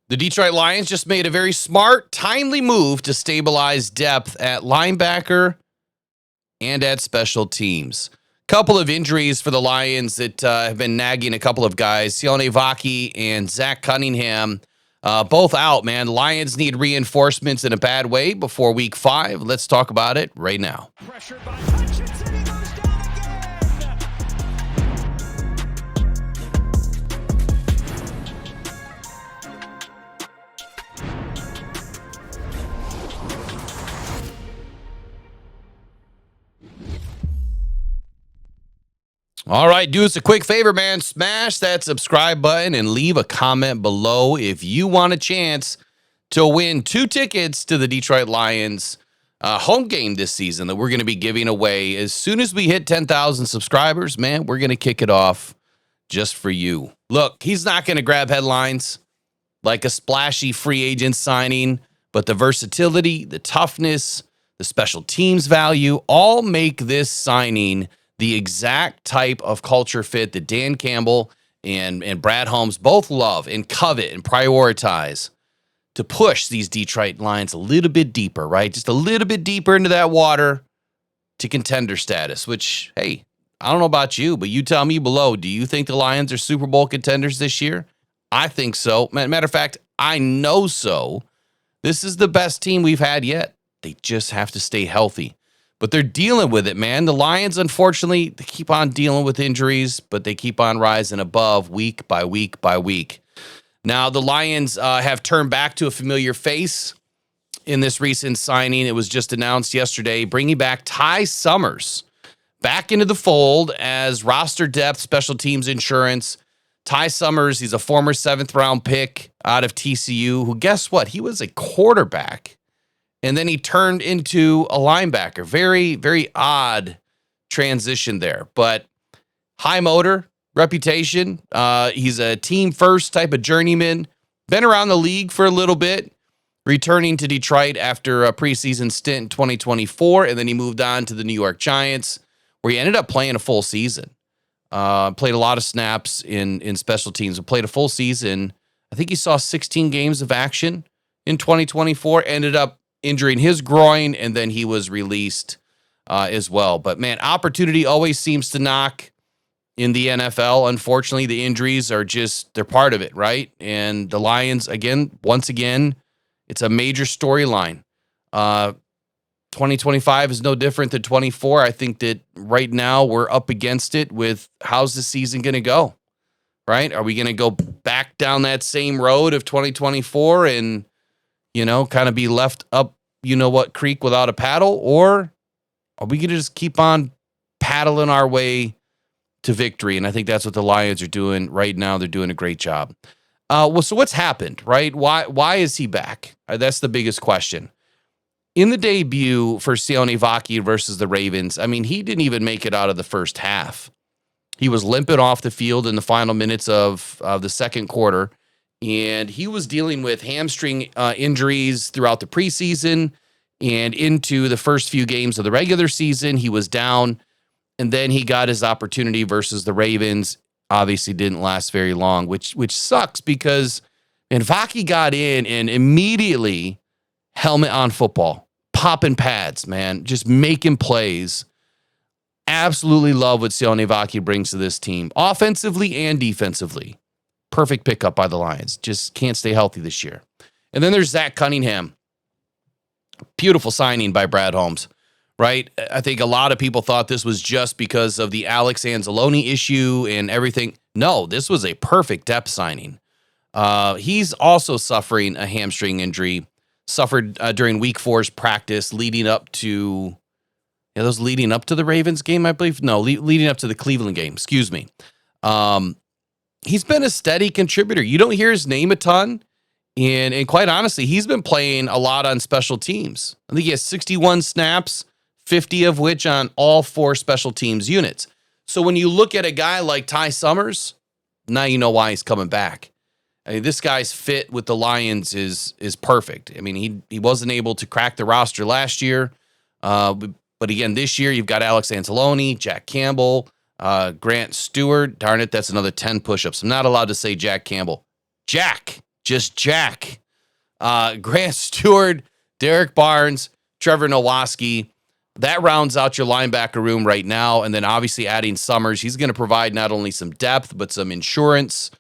The Detroit Lions just made a very smart, timely move to stabilize depth at linebacker and at special teams. Couple of injuries for the Lions that have been nagging a couple of guys. Sione Vaki and Zach Cunningham, both out, man. Lions need reinforcements in a bad way before week 5. Let's talk about it right now. Pressured by Hutchinson, he goes down again. All right, do us a quick favor, man. Smash that subscribe button and leave a comment below if you want a chance to win 2 tickets to the Detroit Lions home game this season that we're going to be giving away. As soon as we hit 10,000 subscribers, man, we're going to kick it off just for you. Look, he's not going to grab headlines like a splashy free agent signing, but the versatility, the toughness, the special teams value all make this signing the exact type of culture fit that Dan Campbell and Brad Holmes both love and covet and prioritize to push these Detroit Lions a little bit deeper, right? Just a little bit deeper into that water to contender status, which, hey, I don't know about you, but you tell me below, do you think the Lions are Super Bowl contenders this year? I think so. Matter of fact, I know so. This is the best team we've had yet. They just have to stay healthy. But they're dealing with it, man. The Lions, unfortunately, they keep on dealing with injuries, but they keep on rising above week by week by week. Now, the Lions have turned back to a familiar face in this recent signing. It was just announced yesterday, bringing back Ty Summers back into the fold as roster depth, special teams insurance. Ty Summers, he's a former 7th-round pick out of TCU who, guess what? He was a quarterback. And then he turned into a linebacker. Very, very odd transition there. But high motor, reputation. He's a team first type of journeyman. Been around the league for a little bit. Returning to Detroit after a preseason stint in 2024. And then he moved on to the New York Giants, where he ended up playing a full season. Played a lot of snaps in special teams. But played a full season. I think he saw 16 games of action in 2024. Ended up injuring his groin, and then he was released as well. But, man, opportunity always seems to knock in the NFL. Unfortunately, the injuries are just, they're part of it, right? And the Lions, once again, it's a major storyline. 2025 is no different than 24. I think that right now we're up against it with how's the season going to go, right? Are we going to go back down that same road of 2024 and kind of be left up, creek without a paddle? Or are we going to just keep on paddling our way to victory? And I think that's what the Lions are doing right now. They're doing a great job. So what's happened, right? Why is he back? That's the biggest question. In the debut for Sione Vaki versus the Ravens, I mean, he didn't even make it out of the first half. He was limping off the field in the final minutes of the second quarter. And he was dealing with hamstring injuries throughout the preseason and into the first few games of the regular season. He was down, and then he got his opportunity versus the Ravens. Obviously didn't last very long, which sucks because Vaki got in and immediately helmet on football, popping pads, man, just making plays. Absolutely love what Sione Vaki brings to this team, offensively and defensively. Perfect pickup by the Lions. Just can't stay healthy this year. And then there's Zach Cunningham. Beautiful signing by Brad Holmes, right? I think a lot of people thought this was just because of the Alex Anzalone issue and everything. No, this was a perfect depth signing. He's also suffering a hamstring injury, suffered during week 4's practice leading up to the Ravens game, I believe. No, leading up to the Cleveland game. Excuse me. He's been a steady contributor. You don't hear his name a ton. And quite honestly, he's been playing a lot on special teams. I think he has 61 snaps, 50 of which on all 4 special teams units. So when you look at a guy like Ty Summers, now you know why he's coming back. I mean, this guy's fit with the Lions is perfect. I mean, he wasn't able to crack the roster last year. But again, this year you've got Alex Anzalone, Jack Campbell, Grant Stewart. Darn it, that's another 10 push-ups. I'm not allowed to say Jack Campbell. Jack just jack. Grant Stewart, Derek Barnes, Trevor Nowaski. That rounds out your linebacker room right now. And then obviously adding Summers. He's going to provide not only some depth, but some insurance.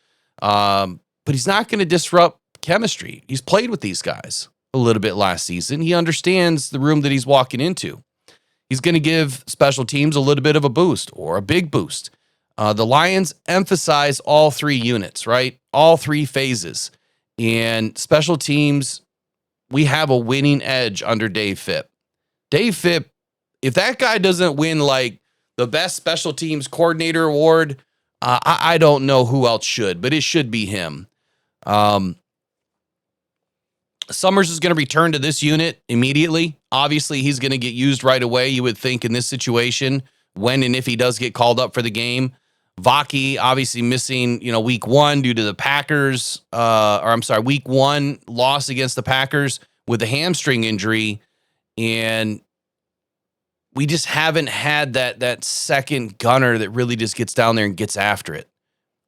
But he's not going to disrupt chemistry. He's played with these guys a little bit last season. He understands the room that he's walking into. He's going to give special teams a little bit of a boost or a big boost. The Lions emphasize all three units, right? All three phases. And special teams, we have a winning edge under Dave Phipp. Dave Phipp, if that guy doesn't win like the best special teams coordinator award, I don't know who else should, but it should be him. Summers is going to return to this unit immediately. Obviously, he's going to get used right away, you would think, in this situation, when and if he does get called up for the game. Vaki obviously missing, week one due to the Packers, week one loss against the Packers with a hamstring injury. And we just haven't had that second gunner that really just gets down there and gets after it.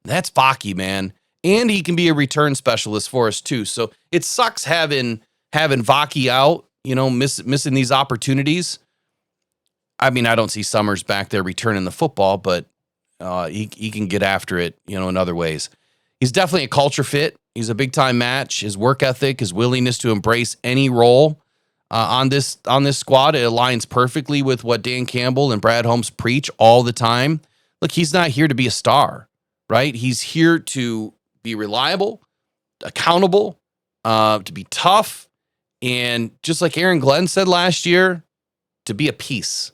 That's Vaki, man. And he can be a return specialist for us too. So it sucks having Vaki out, missing these opportunities. I mean, I don't see Summers back there returning the football, but he can get after it, in other ways. He's definitely a culture fit. He's a big time match. His work ethic, his willingness to embrace any role on this squad, it aligns perfectly with what Dan Campbell and Brad Holmes preach all the time. Look, he's not here to be a star, right? He's here to be reliable, accountable, to be tough, and just like Aaron Glenn said last year, to be a piece.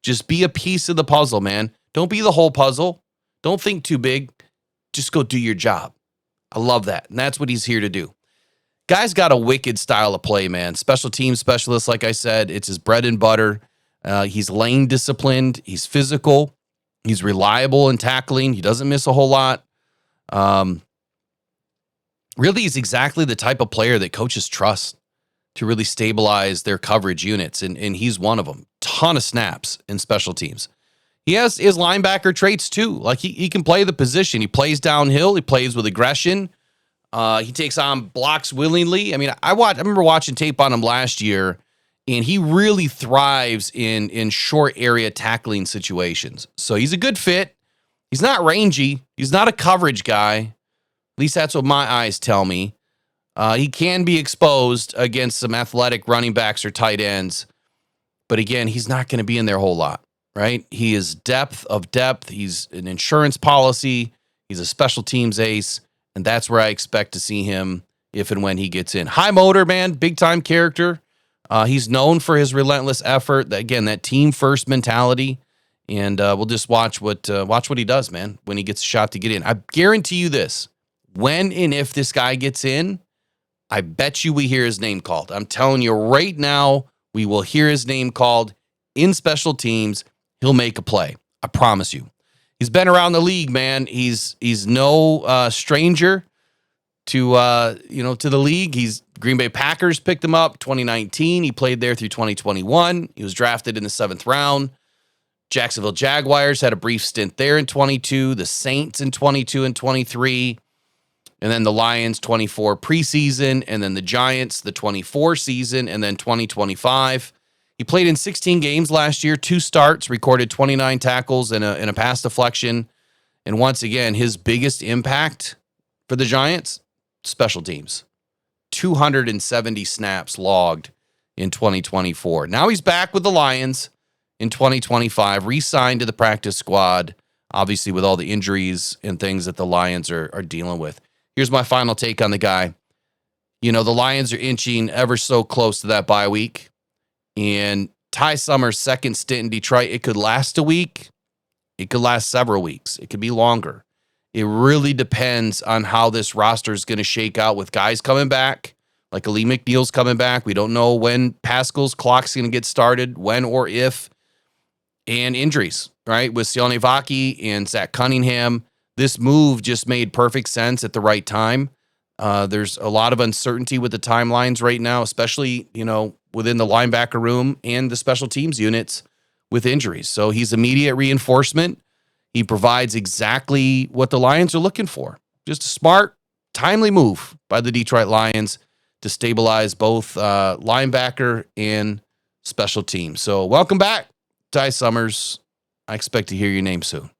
Just be a piece of the puzzle, man. Don't be the whole puzzle. Don't think too big. Just go do your job. I love that. And that's what he's here to do. Guy's got a wicked style of play, man. Special team specialist, like I said, it's his bread and butter. He's lane disciplined. He's physical. He's reliable in tackling. He doesn't miss a whole lot. Really, he's exactly the type of player that coaches trust to really stabilize their coverage units. And he's one of them. Ton of snaps in special teams. He has his linebacker traits too. Like he can play the position. He plays downhill. He plays with aggression. He takes on blocks willingly. I mean, I remember watching tape on him last year, and he really thrives in short area tackling situations. So he's a good fit. He's not rangy. He's not a coverage guy. At least that's what my eyes tell me. He can be exposed against some athletic running backs or tight ends. But again, he's not going to be in there a whole lot, right? He is depth of depth. He's an insurance policy. He's a special teams ace. And that's where I expect to see him if and when he gets in. High motor, man, big time character. He's known for his relentless effort. Again, that team first mentality. And we'll just watch what he does, man, when he gets a shot to get in. I guarantee you this: when and if this guy gets in, I bet you we hear his name called. I'm telling you right now, we will hear his name called in special teams. He'll make a play. I promise you. He's been around the league, man. He's no stranger to the league. Green Bay Packers picked him up 2019. He played there through 2021. He was drafted in the 7th round. Jacksonville Jaguars had a brief stint there in 22. The Saints in 22 and 23. And then the Lions 24 preseason. And then the Giants the 24 season. And then 2025. He played in 16 games last year, 2 starts, recorded 29 tackles and a pass deflection. And once again, his biggest impact for the Giants, special teams. 270 snaps logged in 2024. Now he's back with the Lions in 2025, re-signed to the practice squad, obviously with all the injuries and things that the Lions are dealing with. Here's my final take on the guy. The Lions are inching ever so close to that bye week. And Ty Summers' second stint in Detroit, it could last a week. It could last several weeks. It could be longer. It really depends on how this roster is going to shake out with guys coming back, like Ali McNeil's coming back. We don't know when Pascal's clock's going to get started, when or if, and injuries, right? With Sione Vaki and Zach Cunningham, this move just made perfect sense at the right time. There's a lot of uncertainty with the timelines right now, especially, within the linebacker room and the special teams units with injuries. So he's immediate reinforcement. He provides exactly what the Lions are looking for. Just a smart, timely move by the Detroit Lions to stabilize both linebacker and special teams. So welcome back, Ty Summers. I expect to hear your name soon.